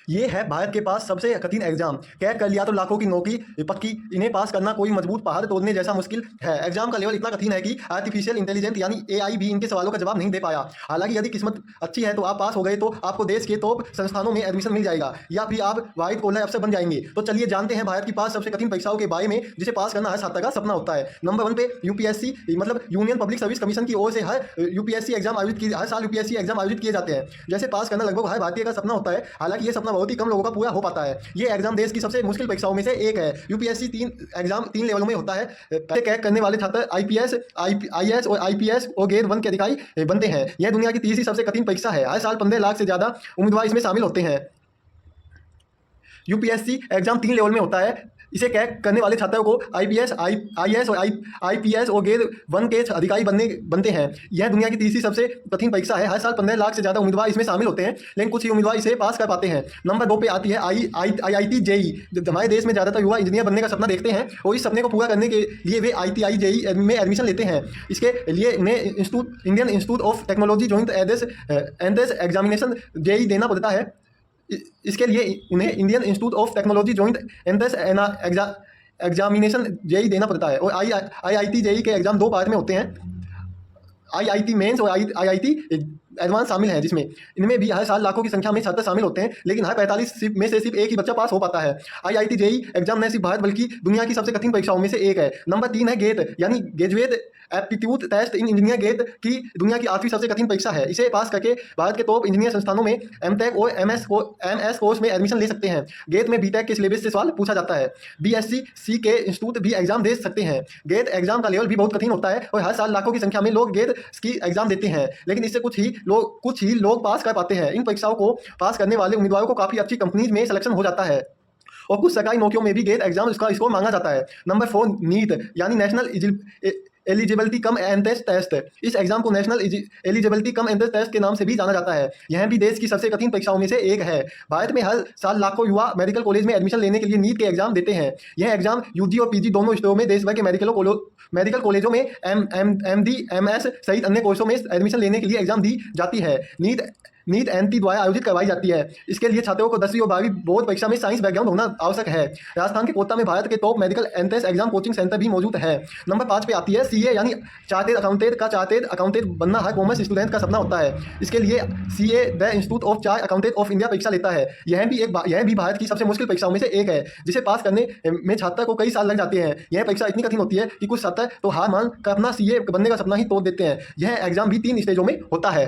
ये है भारत के पास सबसे कठिन एग्जाम। क्रैक कर लिया तो लाखों की नौकरी पक्की, इन्हें पास करना कोई मजबूत पहाड़ तोड़ने जैसा मुश्किल है। एग्जाम का लेवल इतना कठिन है कि आर्टिफिशियल इंटेलिजेंस यानी एआई भी इनके सवालों का जवाब नहीं दे पाया। हालांकि यदि किस्मत अच्छी है तो आप पास हो गए तो आपको देश के टॉप संस्थानों में एडमिशन मिल जाएगा या फिर आप व्हाइट कॉलर अफसर बन जाएंगे। तो चलिए जानते हैं भारत की पास सबसे कठिन परीक्षाओं के बारे में जिसे पास करना हर छात्र का सपना होता है। नंबर 1 पे यूपीएससी मतलब यूनियन पब्लिक सर्विस कमीशन की ओर से हर साल यूपीएससी एग्जाम आयोजित किए जाते हैं। जैसे पास करना लगभग हर भारतीय का सपना होता है। हालांकि ये सपना बहुत ही कम लोगों का पूरा हो पाता है। ये एग्जाम देश की सबसे मुश्किल परीक्षाओं में से एक है। यूपीएससी तीन लेवलों में होता है। पहले क्रैक करने वाले छात्र आईपीएस आईएएस और आईपीएस और ग्रेड 1 के अधिकारी बनते हैं। यह दुनिया की तीसरी सबसे कठिन परीक्षा है। हर साल 15 लाख से ज्यादा उम्मीदवार इसमें शामिल होते हैं। यूपीएससी एग्जाम 3 लेवल में होता है। इसे क्रैक करने वाले छात्रों को आईपीएस आईएएस और आईपीएस और ग्रेड 1 के अधिकारी बनते हैं। यह दुनिया की तीसरी सबसे कठिन परीक्षा है। हर साल 15 लाख से ज़्यादा उम्मीदवार इसमें शामिल होते हैं, लेकिन कुछ ही उम्मीदवार इसे पास कर पाते हैं। नंबर 2 पे आती है आईआईटी जेई। हमारे देश में ज़्यादातर युवा इंजीनियर बनने का सपना देखते हैं और इस सपने को पूरा करने के लिए वे आईटीआई जेई में एडमिशन लेते हैं। इसके लिए उन्हें Indian Institute of Technology joint entrance examination JEE देना पड़ता है। इसके लिए उन्हें Indian Institute of Technology joint entrance examination JEE देना पड़ता है। और आईआईटी जेई के एग्जाम 2 पार्ट में होते हैं। आईआईटी मेंस और आईआईटी एडवांस शामिल हैं, जिसमें इनमें भी हर साल लाखों की संख्या में छात्र शामिल होते हैं, लेकिन हर 45 में से सिर्फ एक ही बच्चा पास हो पाता है। आईआईटी जेई एग्जाम न सिर्फ भारत बल्कि दुनिया की सबसे कठिन परीक्षाओं में से एक है। नंबर 3 है गेट यानी graduate aptitude test in engineer. GATE की दुनिया की 8वीं सबसे कठिन परीक्षा है। इसे पास करके भारत के टॉप इंजीनियर संस्थानों में एमटेक और एमएस कोर्स में एडमिशन ले सकते हैं। गेट में बीटेक के सिलेबस से सवाल पूछा जाता है। बीएससी के इंस्टीट्यूट भी एग्जाम दे सकते हैं। गेट एग्जाम का लेवल भी बहुत कठिन होता है और हर साल लाखों की संख्या में लोग गेट की एग्जाम देते हैं, लेकिन इससे कुछ ही लोग पास कर पाते हैं। इन परीक्षाओं को पास करने वाले उम्मीदवारों को काफी अच्छी कंपनीज में सिलेक्शन हो जाता है और कुछ सरकारी नौकरियों में भी गेट एग्जाम इसका स्कोर मांगा जाता है। नंबर 4 नीट यानी national eligibility cum entrance test. इस एग्जाम को national eligibility cum entrance test के नाम से भी जाना जाता है। यह भी देश की सबसे कठिन परीक्षाओं में से एक है। भारत में हर साल लाखों युवा मेडिकल कॉलेज में एडमिशन लेने के लिए नीट के एग्जाम देते हैं। यह एग्जाम यूजी और पीजी दोनों स्तरों में देश भर के मेडिकल कॉलेजों में एमडी एमएस सहित अन्य कोर्सों में एडमिशन लेने के लिए एग्जाम दी जाती है। नीट एनटी द्वारा आयोजित करवाई जाती है। इसके लिए छात्रों को 10वीं और 12वीं बोर्ड परीक्षा में साइंस बैकग्राउंड होना आवश्यक है। राजस्थान के कोटा में भारत के top medical entrance exam coaching centre भी मौजूद है। नंबर 5 पे आती है सीए यानी चार्टेड अकाउंटेंट बनना हर कॉमर्स स्टूडेंट का सपना होता है। इसके लिए CA the institute of chartered accountant of India परीक्षा लेता है। यह भी भारत की सबसे मुश्किल परीक्षाओं में से एक है, जिसे पास करने में छात्र को कई साल लग जाते हैं। यह परीक्षा इतनी कठिन होती है कि कुछ छात्र तो हार मान कर अपना सीए बनने का सपना ही तोड़ देते हैं। यह एग्जाम भी 3 स्टेजों में होता है।